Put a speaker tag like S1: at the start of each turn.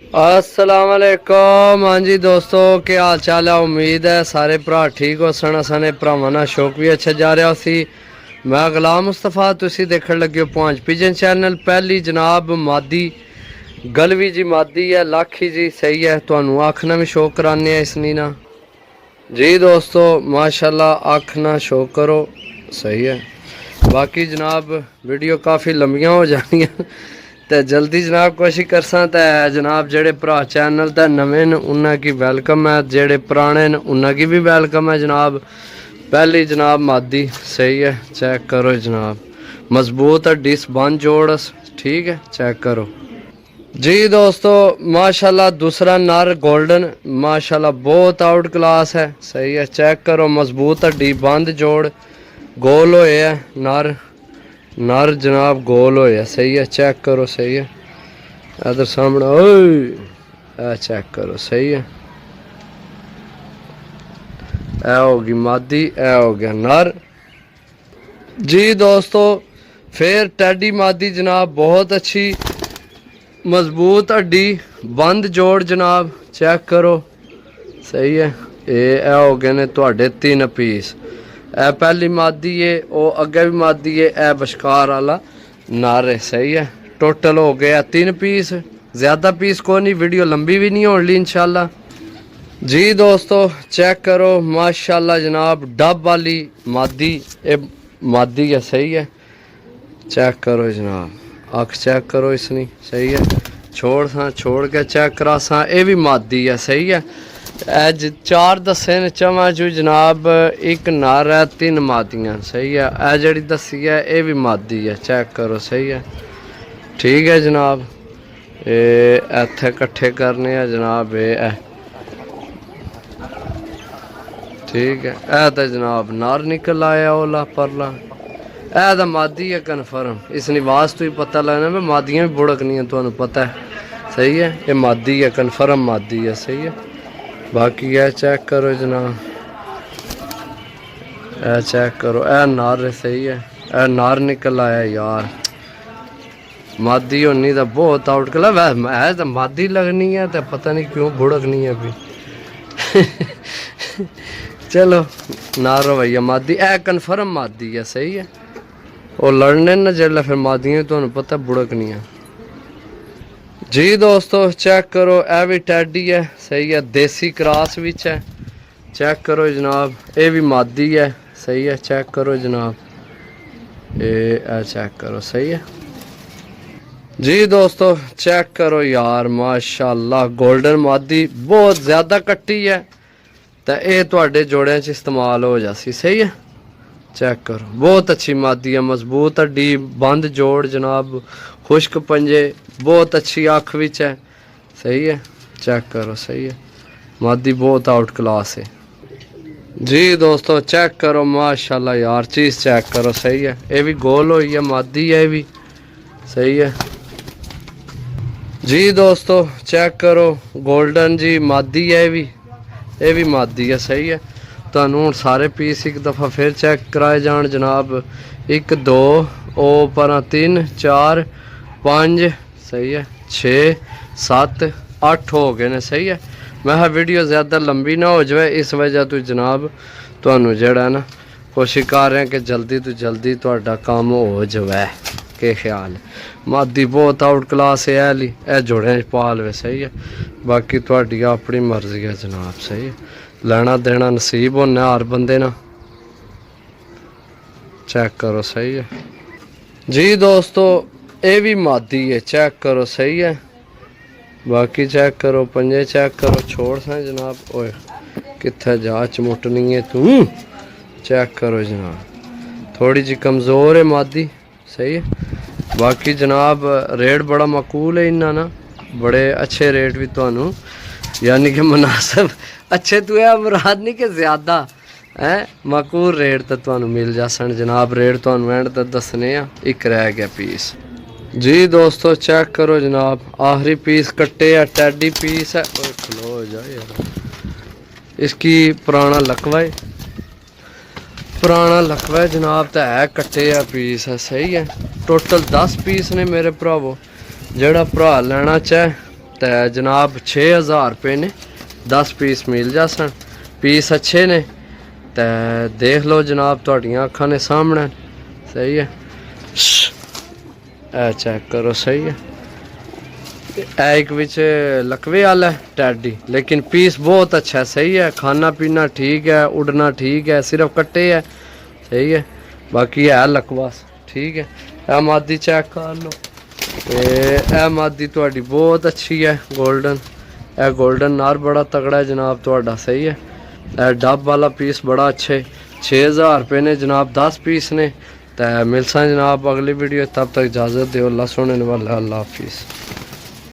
S1: अस्सलाम वालेकुम। हाँ जी दोस्तों, क्या हाल चाल है। उम्मीद है सारे भरा ठीक हो सन। असाने भरावां नाल शौक भी अच्छा जा रहा सी। मैं गुलाम मुस्तफा, तुसी देखण लगे हो पहुंच पिजन चैनल। पहली जनाब मादी गलवी जी मादी है, लाखी जी सही है। तुहानू आखना भी शौक कराने इसनी ना जी दोस्तों, माशाल्लाह आखना शौक करो सही है। बाकी जनाब वीडियो काफ़ी लंबियां हो जानियां तो जल्दी जनाब कोशिश करसा तो जनाब जेड़े भरा चैनल ते नवे न उन्हें की वेलकम है, जेड़े पुराने न उन्हें की भी वेलकम है जनाब। पहली जनाब मादी सही है, चेक करो जनाब। मजबूत हड्डी बन जोड़स ठीक है, चेक करो जी दोस्तों। माशाल्लाह दूसरा नर गोल्डन माशाल्लाह बहुत आउट क्लास है सही है। चेक करो मजबूत हड्डी बंद जोड़ गोल होए है नर नर जनाब गोल होया सही है। चेक करो सही है। इधर सामने ओए चेक करो सही है। ए होगी मादी, ए हो गया नर जी दोस्तों। फिर टैडी मादी जनाब बहुत अच्छी मजबूत हड्डी बंद जोड़ जनाब। चेक करो सही है। ये हो गए ने तुहाडे 3 पीस। ए पहली मादी है, वो अगे भी मादी है, ए बशकार वाला नर है सही है। टोटल हो गया 3 पीस, ज़्यादा पीस को नहीं, वीडियो लंबी भी नहीं होनी इंशाल्लाह जी दोस्तों। चेक करो माशाल्लाह जनाब डब वाली मादी, ये मादी है सही है। चेक करो जनाब, अख चेक करो इसनी सही है। छोड़ के चेक करा सा, ये भी मादी है सही है। अज 4 दसे ने चवां चू जनाब, एक नर है 3 मादियां सही है। ए जड़ी दसी है ये भी मादी है, चेक करो सही है ठीक है जनाब। इत्थे कट्ठे करने हैं जनाब, ये ठीक है। ए तो जनाब नर निकल आया ओला परला, ए तो मादी है कन्फर्म। इस निवास तो ही पता लगना भी मादियां भी बुड़कनियां, तुहानू पता है सही है। ये मादी है कन्फर्म मादी है सही है। बाकी है चेक करो जनाब, ए चेक करो ए नार सही है। ए नार निकल आया यार, मादी होनी तो बहुत आउट कला है तो मादी लगनी है तो पता नहीं क्यों भुड़कनी है अभी चलो नार भैया मादी ए कन्फर्म मादी है सही है। और लड़ने न जेल्लै फिर मादियां तुहानू पता बुड़कनी है जी दोस्तों। चेक करो ए भी टैडी है सही है, देसी क्रॉस विच है। चेक करो जनाब, ये भी मादी है सही है। चेक करो जनाब, ये चेक करो सही है जी दोस्तों। चेक करो यार माशाल्लाह गोल्डन मादी बहुत ज़्यादा कट्टी है तो ये तुहाडे जोड़ियां च इस्तेमाल हो जासी सही है। चेक करो बहुत अच्छी मादी है, मजबूत हड्डी बंद जोड़ जनाब, खुश्क पंजे, बहुत अच्छी अख विच है सही है। चेक करो सही है, मादी बहुत आउट क्लास है जी दोस्तों। चेक करो माशाल्लाह यार चीज़ चेक करो सही है। ये भी गोल हुई है मादी है, ये भी सही है जी दोस्तों। चेक करो गोल्डन जी मादी है, ये भी मादी है सही है। तुहानू हुण सारे पीस एक दफ़ा फिर चेक कराए जान जनाब। 1 2 ओ पर 3 4 5 सही है, 6 7 8 हो गए ने सही है। मैं वीडियो ज़्यादा लंबी ना हो जाए इस वजह तो जनाब तुहानू जेड़ा ना कोशिश कर रहे हैं कि जल्दी तो जल्दी तुहाडा काम हो जाए। के ख्याल है मादी बहुत आउट क्लास है ली, ए जोड़े पाल वे सही है। बाकी तुहाडी अपनी मर्जी है जनाब सही है, लेना देना नसीब होना हर बंदे ना। चेक करो सही है जी दोस्तों। ये भी मादी है, चेक करो सही है। बाकी चेक करो पंजे, चेक करो छोड़ सा जनाब। ओए कित्थे जा चमुटनी है तू, चेक करो जनाब थोड़ी जी कमज़ोर है मादी सही है। बाकी जनाब रेट बड़ा मकूल है इन्ना ना, बड़े अच्छे रेट भी तुहानू यानी कि मुनासिब अच्छे तो है मुराद नहीं कि ज़्यादा है, मकूल रेट तो तुहानू मिल जासन जनाब। रेट तुहानू एंड तक दसने आ, एक रह गया पीस जी दोस्तों। चेक करो जनाब आखिरी पीस कट्टे है, टैडी पीस है। ओए खलो जा यार, इसकी पुराना लकवा है, पुराना लकवा है जनाब तो है, कट्टे है पीस है सही है। टोटल 10 पीस ने मेरे भरावो, जेड़ा भरा लेना चाहे ਤੇ ਜਨਾਬ 6000 ਰੁਪਏ ਨੇ 10 ਪੀਸ ਮਿਲ ਜਾਸਣ ਪੀਸ ਅੱਛੇ ਨੇ ਤੇ ਦੇਖ ਲਓ ਜਨਾਬ ਤੁਹਾਡੀਆਂ ਅੱਖਾਂ ਦੇ ਸਾਹਮਣੇ ਸਹੀ ਹੈ ਇਹ ਚੈੱਕ ਕਰੋ सही है एक विच लकवे वाला है टैडी लेकिन पीस बहुत अच्छा है सही है खाना पीना ठीक है उड़ना ठीक है सिर्फ कट्टे है सही है बाकी है लकवास ठीक है यह मादी चेक कर लो यह मादी थोड़ी बहुत अच्छी है गोल्डन यह गोल्डन नार बड़ा तगड़ा है जनाब थोड़ा सही है यह डब वाला पीस बड़ा अच्छे 6000 रुपये ने जनाब 10 पीस ने तो मिलसा जनाब अगली वीडियो तब तक इजाज़त दो अल्लाह सुनने वाला अल्लाह हाफिज़।